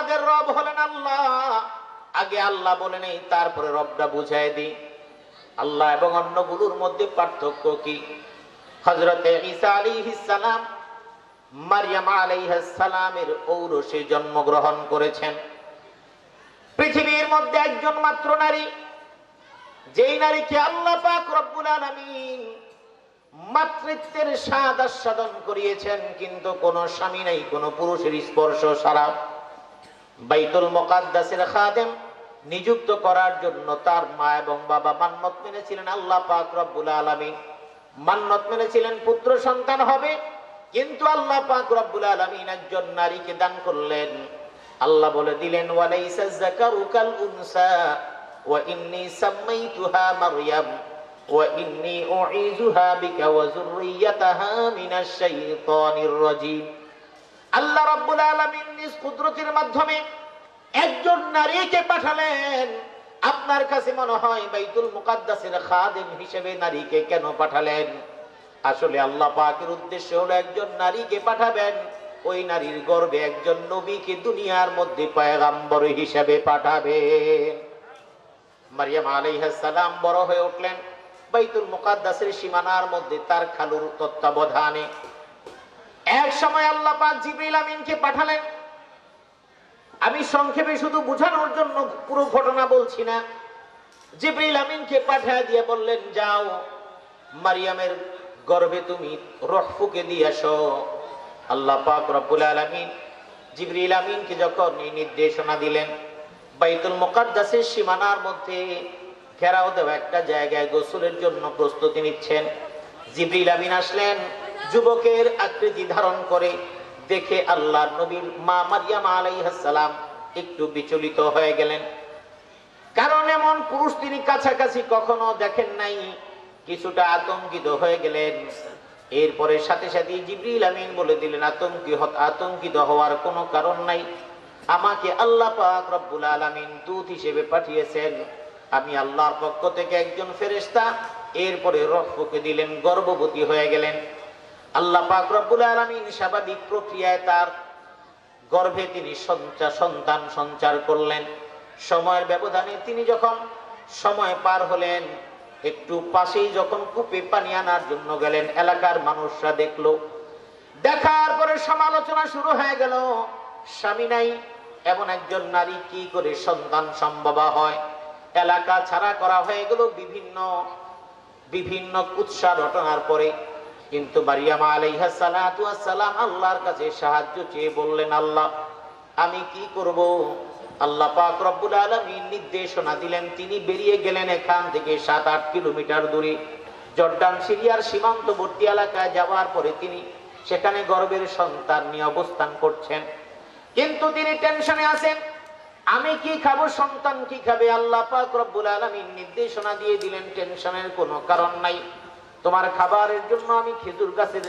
আমাদের রব হলেন আল্লাহ। আগে আল্লাহ বলে নেই, তারপরে রবটা বুঝাই দিই। আল্লাহ এবং অন্যগুলোর মধ্যে পার্থক্য কি? হযরতে ঈসা আলাইহিস সালাম মারইয়াম আলাইহিস সালামের ঔরসে জন্মগ্রহণ করেছেন। পৃথিবীর মধ্যে একজন মাত্র নারী, যেই নারীকে আল্লাহ পাক রব্বুল আলামিন মাতৃত্বের স্বাদ আস্বাদন করিয়েছেন, কিন্তু কোন স্বামী নাই, কোন পুরুষের স্পর্শ ছাড়া। বাইতুল মুকাদ্দাসের খাদেম নিযুক্ত করার জন্য তার মা এবং বাবা মান্নত মেনেছিলেন। আল্লাহ পাক রব্বুল আলামিন মান্নত মেনেছিলেন পুত্র সন্তান হবে, কিন্তু আল্লাহ পাক রব্বুল আলামিন একজন নারীকে দান করলেন। আল্লাহ বলে দিলেন, ওয়ালাইসা যাকারু কাল উনসা ওয়া ইন্নী সামাইতুহা মারইয়াম ওয়া ইন্নী উঈযুহা বিকা ওয়া যুররিয়াতাহা মিনাশ শাইতানির রাজীম। আল্লাহ রাব্বুল আলামিন নিজ কুদরতের মাধ্যমে একজন নারীকে পাঠালেন। আপনার কাছে মনে হয় বাইতুল মুকাদ্দাসের খাদেম হিসেবে নারীকে কেন পাঠালেন? আসলে আল্লাহ পাকের উদ্দেশ্য হলো একজন নারীকে পাঠাবেন, ওই নারীর গর্ভে একজন নবীকে দুনিয়ার মধ্যে পয়গম্বর হিসেবে পাঠাবেন। মারইয়াম আলাইহিস সালাম বড় হয়ে উঠলেন বাইতুল মুকাদ্দাসের সীমানার মধ্যে তার খালুর তত্ত্বাবধানে। এক সময় আল্লাহ পাক জিবরিল আমিনকে পাঠালেন। আমি সংক্ষেপে শুধু বোঝানোর জন্য পুরো ঘটনা বলছি না। জিবরিল আমিনকে পাঠিয়ে দিয়ে বললেন, যাও মারইয়ামের গর্ভে তুমি রূহ ফুঁকে দিয়ে আসো। আল্লাহ পাক রব্বুল আলামিন জিবরিল আমিনকে যখন এই নির্দেশনা দিলেন, বাইতুল মুকাদ্দাসের সীমানার মধ্যে ঘেরাও দেওয়া একটা জায়গায় গোসলের জন্য প্রস্তুতি নিচ্ছেন। জিবরিল আমিন আসলেন যুবকের আকৃতি ধারণ করে। দেখে আল্লাহর নবীর মা মারইয়াম আলাইহিস সালাম একটু বিচলিত হয়ে গেলেন, কারণ এমন পুরুষ তিনি কাছাকাছি কখনো দেখেন নাই। কিছুটা আতঙ্কিত হয়ে গেলেন। এরপরে সাথে সাথে জিবরিল আমিন বলে দিলেন, আতঙ্কিত হওয়ার কোনো কারণ নাই। আমাকে আল্লাহ পাক রব্বুল আলামিন দূত হিসেবে পাঠিয়েছেন। আমি আল্লাহর পক্ষ থেকে একজন ফেরেশতা। এরপরে রূহ ফুঁকে দিলেন, গর্ভবতী হয়ে গেলেন। আল্লাহ পাক রব্বুল আলামিন স্বাভাবিক প্রক্রিয়ায় তার গর্ভে তিনি সন্তান সঞ্চার করলেন। সময়ের ব্যবধানে তিনি যখন সময় পার হলেন, একটু পাশেই যখন কূপে পানি আনার জন্য গেলেন, এলাকার মানুষরা দেখলো। দেখার পরে সমালোচনা শুরু হয়ে গেল, স্বামী নাই এমন একজন নারী কি করে সন্তান সম্ভব হয়? এলাকা ছাড়া করা হয়ে গেল বিভিন্ন কুৎসা ঘটনার পরে। কিন্তু মারইয়াম আলাইহিস সালাতু ওয়াস সালাম আল্লাহর কাছে সাহায্য চেয়ে বললেন, আল্লাহ আমি কি করব? আল্লাহ পাক রব্বুল আলামিন নির্দেশনা দিলেন। তিনি বেরিয়ে গেলেন এখান থেকে 7-8 কিলোমিটার দূরে জর্ডান সিরিয়ার সীমান্তবর্তী এলাকায়। যাওয়ার পরে তিনি সেখানে গর্ভের সন্তান নিয়ে অবস্থান করছেন, কিন্তু তিনি টেনশনে আছেন। আমি কি খাবো, সন্তান কি খাবে? আল্লাহ পাক রব্বুল আলামিন নির্দেশনা দিয়ে দিলেন, টেনশনের কোনো কারণ নাই। তোমার খাবারের জন্য আমি খেজুর গাছের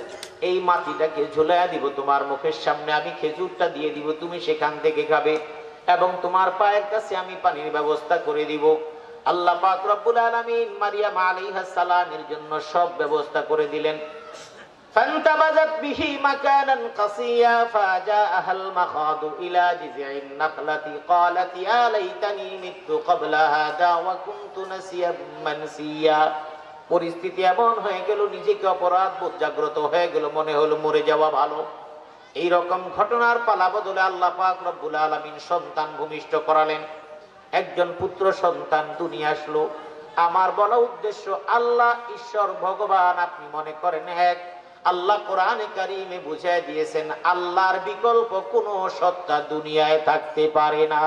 এই মাটিটাকে ঝুলাইয়া দিব, তোমার মুখের সামনে আমি খেজুরটা দিয়ে দিব, তুমি সেখান থেকে খাবে, এবং তোমার পায়ের কাছে আমি পানির ব্যবস্থা করে দিব। আল্লাহ পাক রব্বুল আলামিন মারইয়াম আলাইহিস সালামের জন্য সব ব্যবস্থা করে দিলেন। فانتبذت به مكانا قصيا فجاءها المخاض إلى جذع النخلة قالت يا ليتني مت قبل هذا وكنت نسيا منسيا। পরিস্থিতি এমন হয়ে গেল, নিজেকে অপরাধ বোধ জাগ্রত হয়ে গেল, মনে হলো মরে যাওয়া ভালো। এই রকম ঘটনার পালা বদলে আল্লাহ পাক রব্বুল আলামিন সন্তান ভূমিষ্ঠ করালেন। একজন পুত্র সন্তান দুনিয়া আসলো। আমার বলা উদ্দেশ্য, আল্লাহ ঈশ্বর ভগবান আপনি মনে করেন এক, আল্লাহ কোরআনে কারিমে বুঝিয়ে দিয়েছেন আল্লাহর বিকল্প কোনো সত্তা দুনিয়ায় থাকতে পারে না।